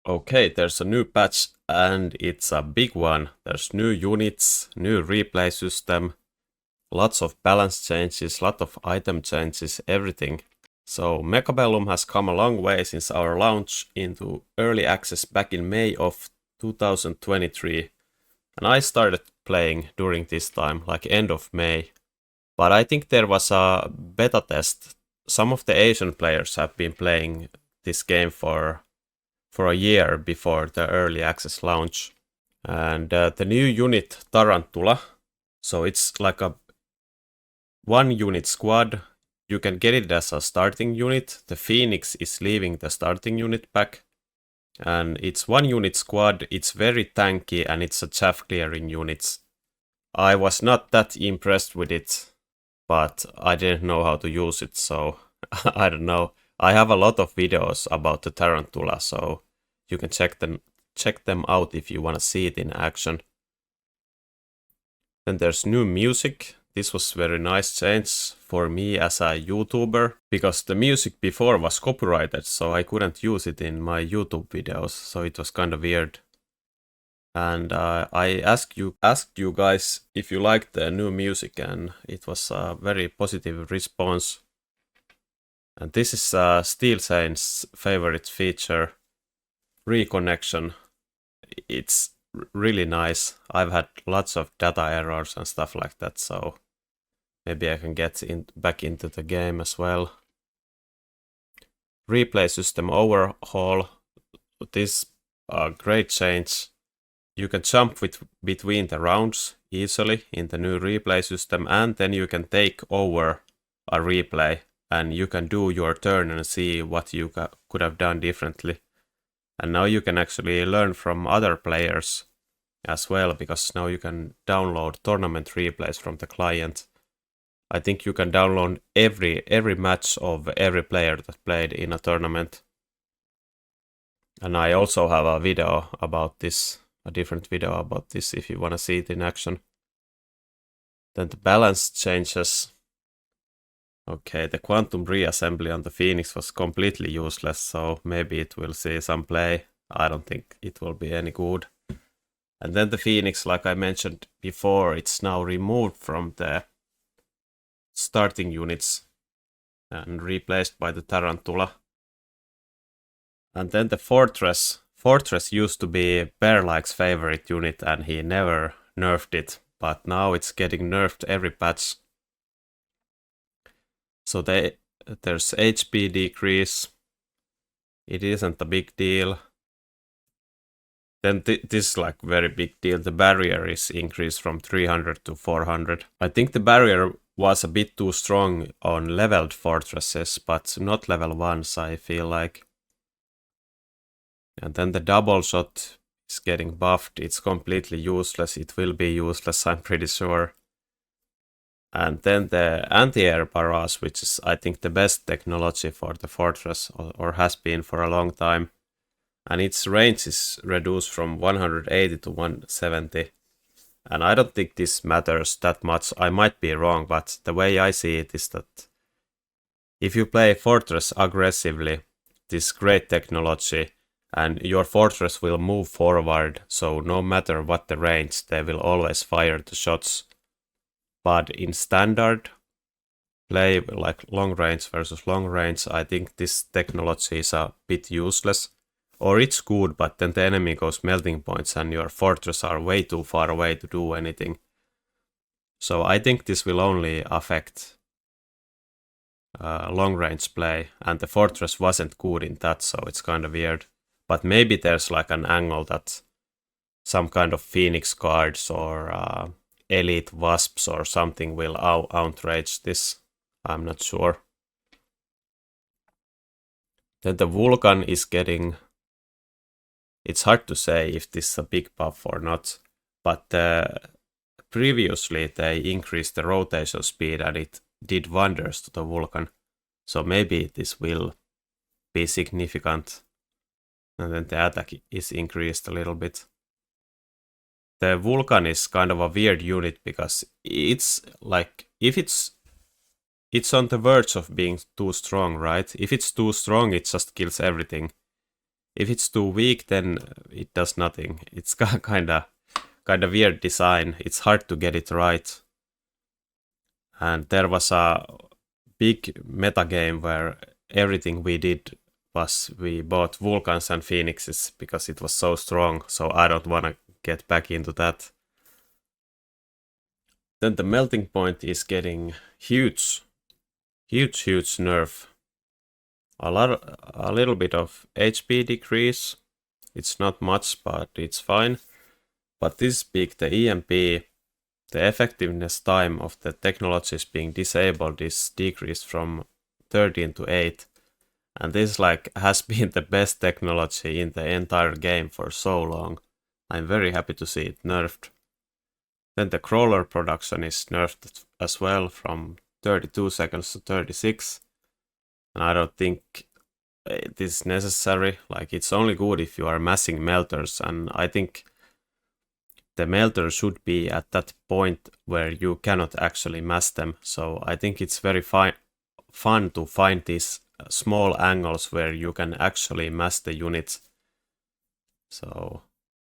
Okay, there's a new patch and it's a big one. There's new units, new replay system, lots of balance changes, lot of item changes, everything. So Mechabellum has come a long way since our launch into early access back in May of 2023. And I started playing during this time, like end of May. But I think there was a beta test. Some of the Asian players have been playing this game for a year before the early access launch. And the new unit Tarantula, so it's like a one unit squad. You can get it as a starting unit. The Phoenix is leaving the starting unit pack. And it's one unit squad, it's very tanky and it's a chaff clearing unit. I was not that impressed with it, but I didn't know how to use it, so I don't know. I have a lot of videos about the Tarantula, so you can check them out if you want to see it in action. Then there's new music. This was very nice change for me as a YouTuber, because the music before was copyrighted, so I couldn't use it in my YouTube videos, so it was kind of weird. And I asked you guys if you liked the new music, and it was a very positive response. And this is Steel Saint's favorite feature, Reconnection. It's really nice. I've had lots of data errors and stuff like that, so maybe I can get back into the game as well. Replay system overhaul. This great change. You can jump between the rounds easily in the new replay system, and then you can take over a replay and you can do your turn and see what you could have done differently. And now you can actually learn from other players as well, because now you can download tournament replays from the client. I think you can download every match of every player that played in a tournament. And I also have a video about this, a different video about this if you want to see it in action. Then the balance changes. Okay, the quantum reassembly on the Phoenix was completely useless, so maybe it will see some play. I don't think it will be any good. And then the Phoenix, like I mentioned before, it's now removed from the starting units and replaced by the Tarantula. And then the Fortress. Fortress used to be Bearlike's favorite unit and he never nerfed it, but now it's getting nerfed every patch. So there's HP decrease. It isn't a big deal. Then this is like very big deal. The barrier is increased from 300 to 400. I think the barrier was a bit too strong on leveled fortresses, but not level 1s, I feel like. And then the double shot is getting buffed. It's completely useless. It will be useless, I'm pretty sure. And then the anti-air barrage, which is, I think, the best technology for the fortress, or has been for a long time. And its range is reduced from 180 to 170. And I don't think this matters that much. I might be wrong, but the way I see it is that if you play fortress aggressively, this great technology, and your fortress will move forward, so no matter what the range, they will always fire the shots. But in standard play, like long range versus long range, I think this technology is a bit useless. Or it's good, but then the enemy goes melting points and your fortress are way too far away to do anything. So I think this will only affect long range play, and the fortress wasn't good in that, so it's kind of weird. But maybe there's like an angle that some kind of Phoenix guards or elite wasps or something will outrage this. I'm not sure. Then the Vulcan is getting... It's hard to say if this is a big buff or not, but previously they increased the rotation speed and it did wonders to the Vulcan. So maybe this will be significant. And then the attack is increased a little bit. The Vulcan is kind of a weird unit because it's like, if it's on the verge of being too strong, right? If it's too strong, it just kills everything. If it's too weak, then it does nothing. It's kind of weird design. It's hard to get it right. And there was a big meta game where everything we did was we bought Vulcans and Phoenixes because it was so strong. So I don't want to get back into that. Then the melting point is getting huge nerf. A little bit of HP decrease. It's not much, but it's fine. But this big, the EMP, the effectiveness time of the technologies being disabled is decreased from 13 to 8. And this has been the best technology in the entire game for so long. I'm very happy to see it nerfed. Then the crawler production is nerfed as well from 32 seconds to 36. And I don't think it is necessary. It's only good if you are massing melters, and I think the melter should be at that point where you cannot actually mass them. So I think it's very fun to find these small angles where you can actually mass the units. So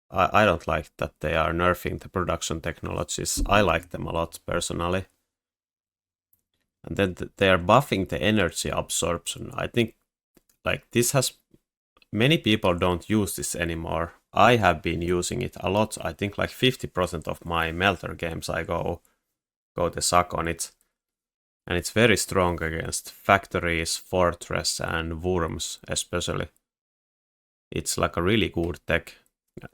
I don't like that they are nerfing the production technologies. I like them a lot personally. And then they are buffing the energy absorption. I think this has many people don't use this anymore. I have been using it a lot. I think 50% of my melter games I go the suck on it. And it's very strong against factories, fortress and worms especially. It's a really good tech.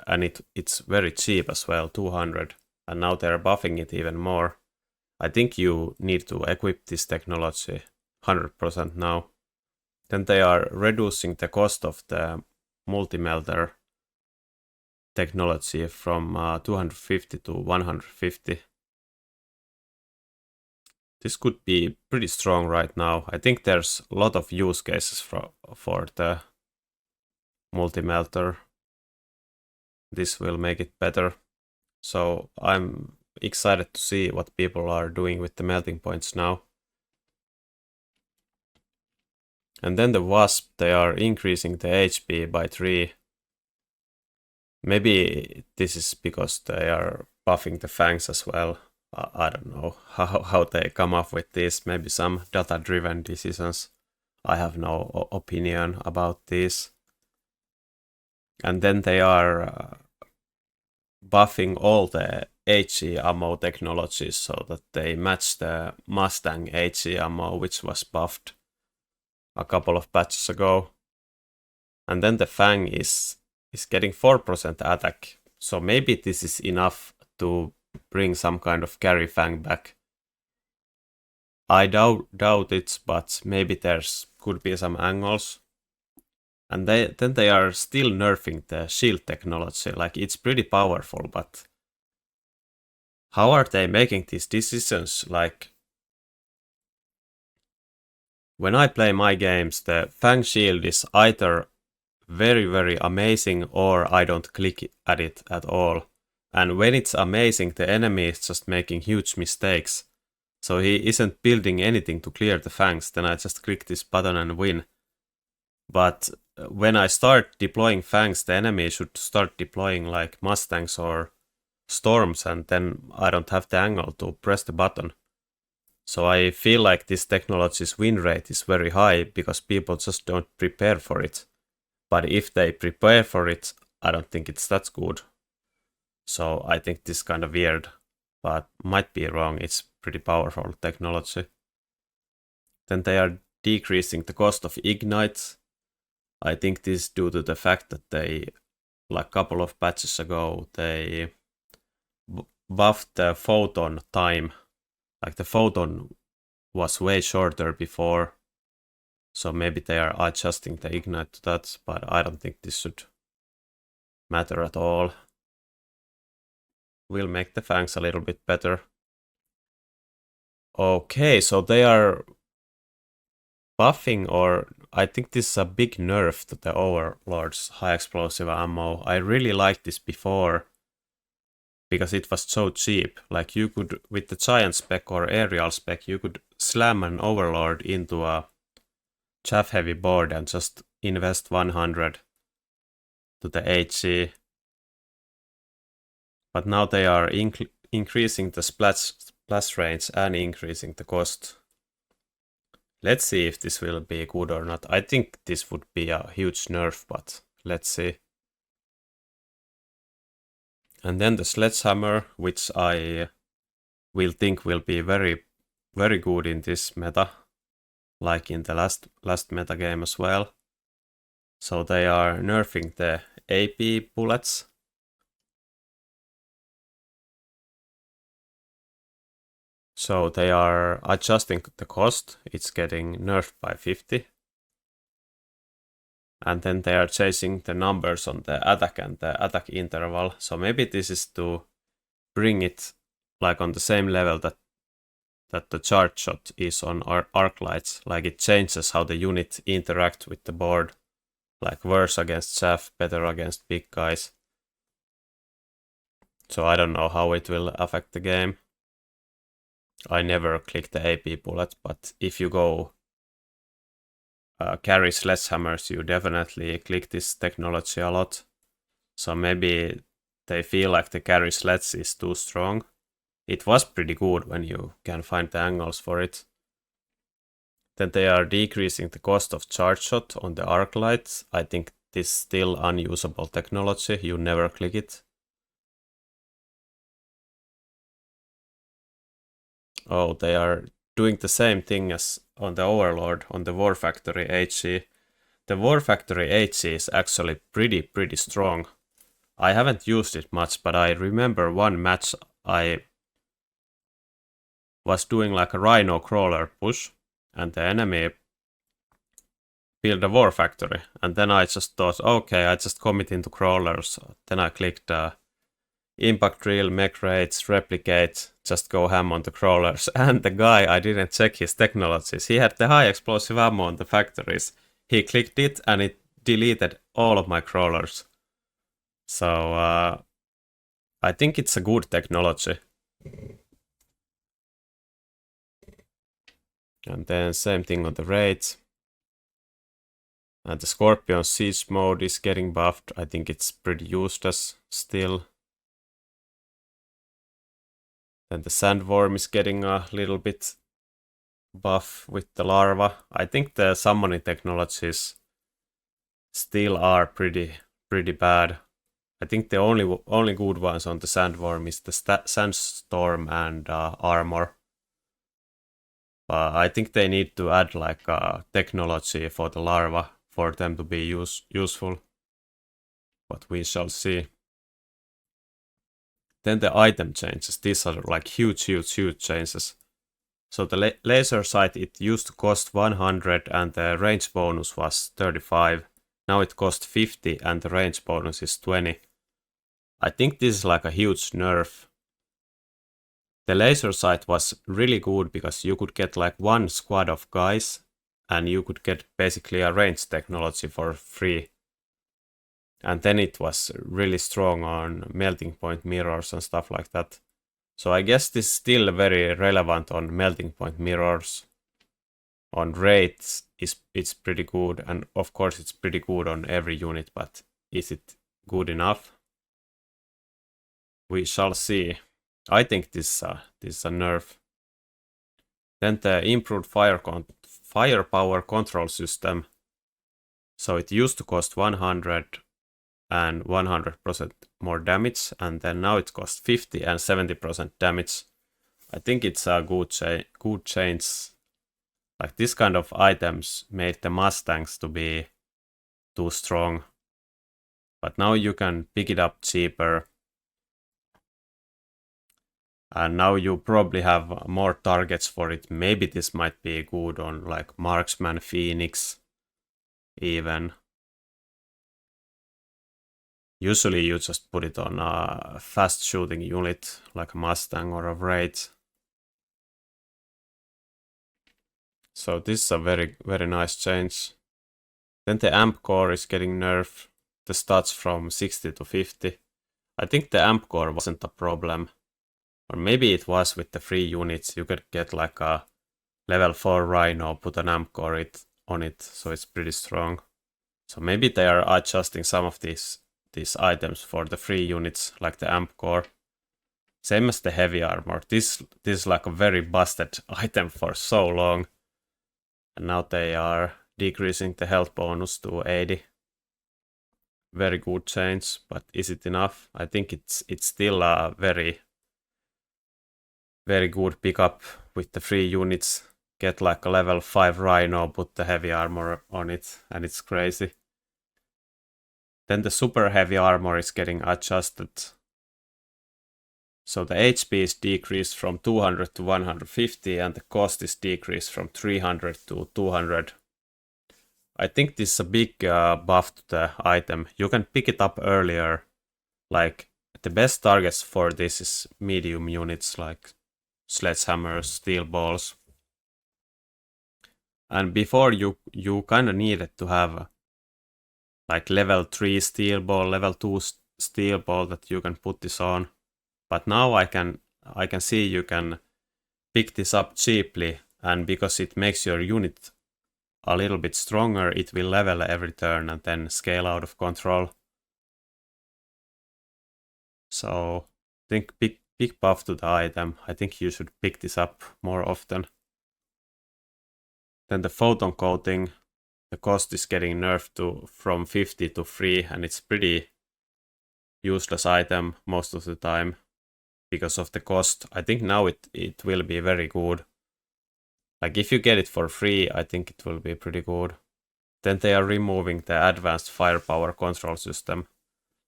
And it's very cheap as well, 200. And now they're buffing it even more. I think you need to equip this technology 100% now. Then they are reducing the cost of the multi-melter technology from 250 to 150. This could be pretty strong right now. I think there's a lot of use cases for the multi-melter. This will make it better. So I'm excited to see what people are doing with the melting points now. And then the Wasp, they are increasing the HP by 3. Maybe this is because they are buffing the fangs as well. I don't know how they come up with this. Maybe some data-driven decisions. I have no opinion about this. And then they are buffing all the HE ammo technologies so that they match the Mustang HE ammo, which was buffed a couple of patches ago. And then the Fang is getting 4% attack. So maybe this is enough to bring some kind of carry Fang back. I doubt it, but maybe there's could be some angles. And then they are still nerfing the shield technology. It's pretty powerful, but how are they making these decisions? When I play my games, the Fang shield is either very, very amazing or I don't click at it at all. And when it's amazing, the enemy is just making huge mistakes. So he isn't building anything to clear the fangs, then I just click this button and win. But when I start deploying fangs, the enemy should start deploying Mustangs or Storms, and then I don't have the angle to press the button. So I feel like this technology's win rate is very high because people just don't prepare for it. But if they prepare for it, I don't think it's that good. So I think this is kind of weird, but might be wrong. It's pretty powerful technology. Then they are decreasing the cost of ignites. I think this is due to the fact that they, a couple of patches ago, they buffed the photon time. The photon was way shorter before. So maybe they are adjusting the ignite to that, but I don't think this should matter at all. We'll make the fangs a little bit better. Okay, so they are buffing, or I think this is a big nerf to the Overlord's high explosive ammo. I really liked this before because it was so cheap. You could, with the giant spec or aerial spec, you could slam an Overlord into a chaff heavy board and just invest 100. to the HE. But now they are increasing the splash range and increasing the cost. Let's see if this will be good or not. I think this would be a huge nerf, but let's see. And then the sledgehammer, which I will think will be very, very good in this meta, like in the last meta game as well. So they are nerfing the AP bullets. So they are adjusting the cost. It's getting nerfed by 50. And then they are changing the numbers on the attack and the attack interval. So maybe this is to bring it like on the same level that the charge shot is on arc lights. Like it changes how the unit interact with the board. Like worse against chaff, better against big guys. So I don't know how it will affect the game. I never click the AP bullet, but if you go carry sledgehammers, you definitely click this technology a lot. So maybe they feel like the carry sledge is too strong. It was pretty good when you can find the angles for it. Then they are decreasing the cost of charge shot on the arc lights. I think this is still unusable technology. You never click it. Oh, they are doing the same thing as on the Overlord, on the War Factory HE. The War Factory HE is actually pretty strong. I haven't used it much, but I remember one match I was doing like a Rhino crawler push, and the enemy built a War Factory, and then I just thought, okay, I just commit into crawlers. Then I clicked impact drill, mech raids, replicate, just go ham on the crawlers. And the guy, I didn't check his technologies. He had the high explosive ammo on the factories. He clicked it and it deleted all of my crawlers. So I think it's a good technology. And then same thing on the raids. And the Scorpion Siege mode is getting buffed. I think it's pretty useless still. Then the Sandworm is getting a little bit buff with the larva. I think the summoning technologies still are pretty bad. I think the only good ones on the Sandworm is the Sandstorm and Armor. I think they need to add like a technology for the larva for them to be useful. But we shall see. Then the item changes. These are like huge changes. So the laser sight, it used to cost 100 and the range bonus was 35. Now it costs 50 and the range bonus is 20. I think this is like a huge nerf. The laser sight was really good because you could get like one squad of guys and you could get basically a range technology for free. And then it was really strong on melting point mirrors and stuff like that. So I guess this is still very relevant on melting point mirrors. On raids, it's pretty good, and of course it's pretty good on every unit, but is it good enough? We shall see. I think this is a nerf. Then the improved firepower control system. So it used to cost 100 and 100% more damage, and then now it costs 50 and 70% damage. I think it's a good change. Like this kind of items made the Mustangs to be too strong. But now you can pick it up cheaper. And now you probably have more targets for it. Maybe this might be good on like Marksman, Phoenix, even. Usually you just put it on a fast shooting unit like a Mustang or a Wraith. So this is a very nice change. Then the amp core is getting nerfed. The stats from 60 to 50. I think the amp core wasn't a problem. Or maybe it was with the free units. You could get like a level 4 Rhino, put an amp core on it, so it's pretty strong. So maybe they are adjusting some of these these items for the free units, like the amp core. Same as the heavy armor. This is like a very busted item for so long. And now they are decreasing the health bonus to 80. Very good change, but is it enough? I think it's still a very good pickup with the free units. Get like a level 5 Rhino, put the heavy armor on it, and it's crazy. Then the super heavy armor is getting adjusted. So the HP is decreased from 200 to 150, and the cost is decreased from 300 to 200. I think this is a big buff to the item. You can pick it up earlier. Like, the best targets for this is medium units like sledgehammers, steel balls. And before you kind of needed to have like level 3 steel ball, level 2 steel ball that you can put this on. But now I can see you can pick this up cheaply, and because it makes your unit a little bit stronger, it will level every turn and then scale out of control. So I think big buff to the item. I think you should pick this up more often. Then the photon coating, the cost is getting nerfed from 50 to 3, and it's pretty useless item most of the time because of the cost. I think now it will be very good. Like, if you get it for free, I think it will be pretty good. Then they are removing the advanced firepower control system.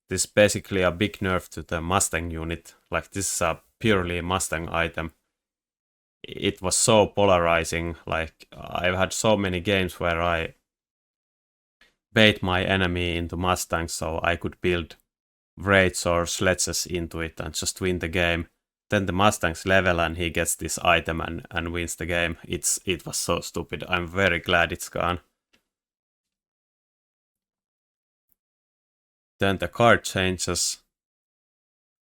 This is basically a big nerf to the Mustang unit. Like, this is a purely Mustang item. It was so polarizing. Like, I've had so many games where I bait my enemy into Mustang so I could build Wraiths or Sledges into it and just win the game. Then the Mustang's level and he gets this item and wins the game. It was so stupid. I'm very glad it's gone. Then the card changes.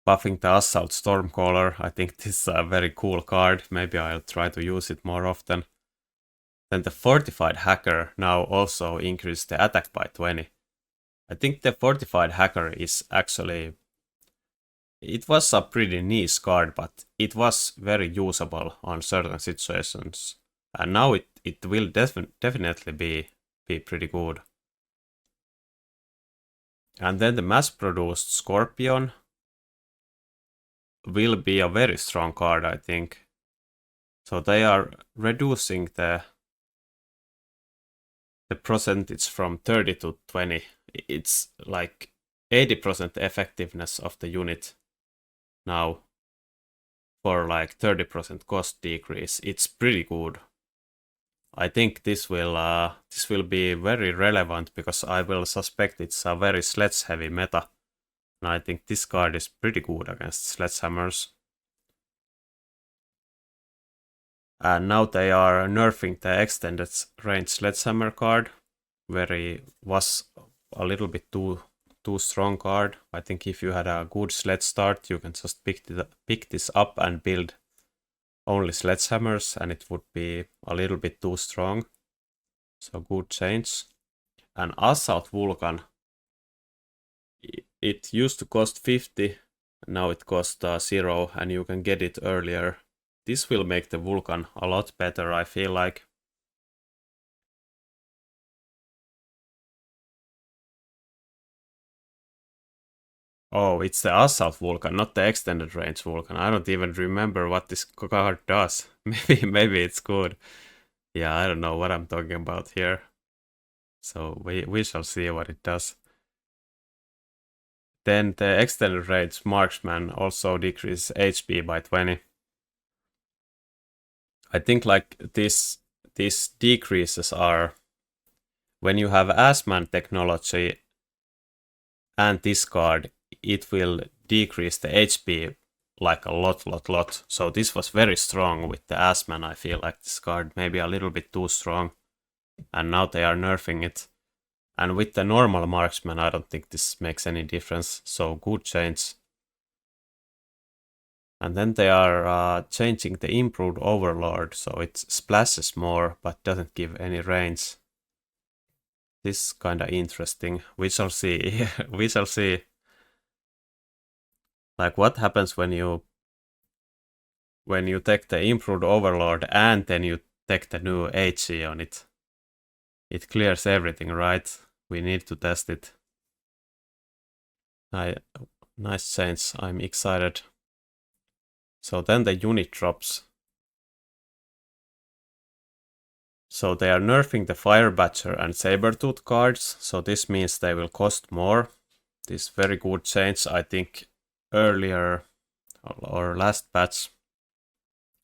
Buffing the Assault Stormcaller. I think this is a very cool card. Maybe I'll try to use it more often. Then the Fortified Hacker now also increased the attack by 20. I think the Fortified Hacker is actually... It was a pretty niche card, but it was very usable on certain situations. And now it will definitely be pretty good. And then the mass-produced Scorpion will be a very strong card, I think. So they are reducing the percentage from 30 to 20. It's like 80% effectiveness of the unit now for like 30% cost decrease. It's pretty good. I think this will be very relevant because I will suspect it's a very sledge heavy meta. And I think this card is pretty good against sledgehammers. And now they are nerfing the extended range sledgehammer card, where it was a little bit too strong card. I think if you had a good sledge start, you can just pick this up and build only sledgehammers, and it would be a little bit too strong. So good change. And Assault Vulcan, it used to cost 50, now it costs 0, and you can get it earlier. This will make the Vulcan a lot better, I feel like. Oh, it's the Assault Vulcan, not the extended range Vulcan. I don't even remember what this card does. Maybe it's good. Yeah, I don't know what I'm talking about here. So we shall see what it does. Then the extended range Marksman also decreases HP by 20. I think like these decreases are when you have Assman technology and this card, it will decrease the HP like a lot. So this was very strong with the Assman. I feel like this card maybe a little bit too strong, and now they are nerfing it. And with the normal Marksman, I don't think this makes any difference. So good change. And then they are changing the improved Overlord, so it splashes more but doesn't give any range. This is kinda interesting. We shall see. We shall see. Like what happens when you take the improved overlord and then you take the new HE on it? It clears everything, right? We need to test it. Nice change, I'm excited. So then the unit drops. So they are nerfing the Fire Badger and Sabertooth cards, so this means they will cost more. This very good change, I think earlier or last patch.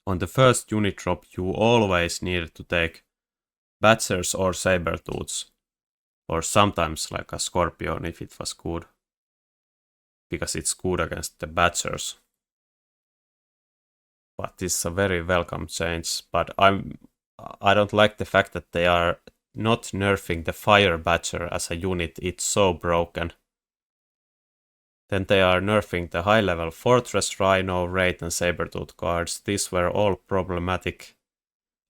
On the first unit drop you always needed to take Badgers or Sabertooths. Or sometimes like a Scorpion if it was good. Because it's good against the Badgers. But this is a very welcome change. But I don't like the fact that they are not nerfing the Fire Badger as a unit. It's so broken. Then they are nerfing the high-level Fortress, Rhino, Wraith and Sabertooth cards. These were all problematic.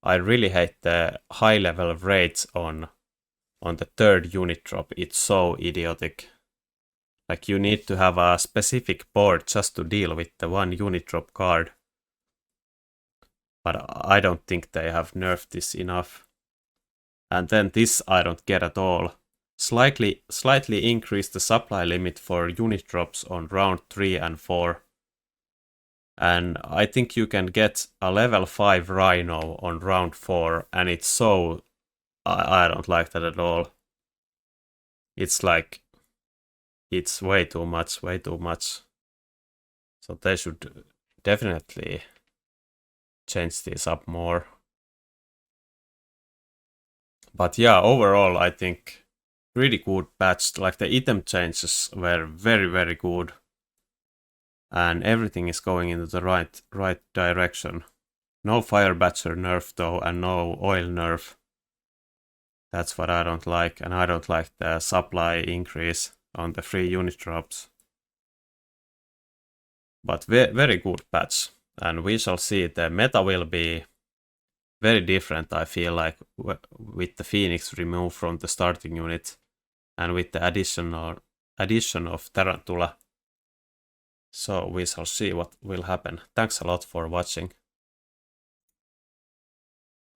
I really hate the high-level Wraiths on the third unit drop. It's so idiotic. Like you need to have a specific board just to deal with the one unit drop card. But I don't think they have nerfed this enough. And then this I don't get at all. Slightly increase the supply limit for unit drops on round 3 and 4. And I think you can get a level 5 Rhino on round 4, and it's so... I don't like that at all. It's like... It's way too much. So they should definitely change this up more. But yeah, overall I think really good patch. Like the item changes were very, very good. And everything is going into the right direction. No Fire Badger nerf though, and no oil nerf. That's what I don't like, and I don't like the supply increase on the free unit drops. But very good patch, and we shall see. The meta will be very different, I feel like, with the Phoenix removed from the starting unit, and with the addition of Tarantula. So we shall see what will happen. Thanks a lot for watching.